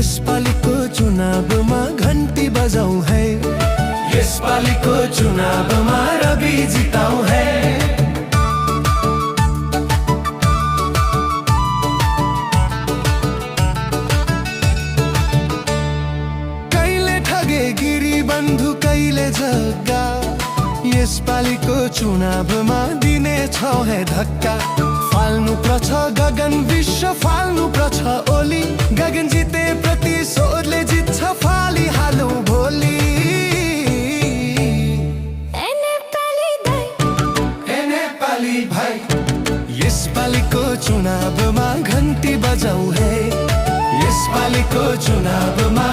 यसपालिको चुनावमा घन्टी बजाऊ है, यसपालिको चुनावमा रवि जिताऊ है। कहिले ठगे गिरी बन्धु कहिले जग्गा, यसपालिको चुनावमा दिने छ है धक्का। फाल्नु पर्छ गगन विश्व, फाल्नु पर्छ ओली, गगन जिते प्रतिशोधले जित्छ, फाली हालौ भोलि। नेपाली भाइ, यसपालिको चुनावमा घन्टी बजाऊ है, यसपालिको चुनावमा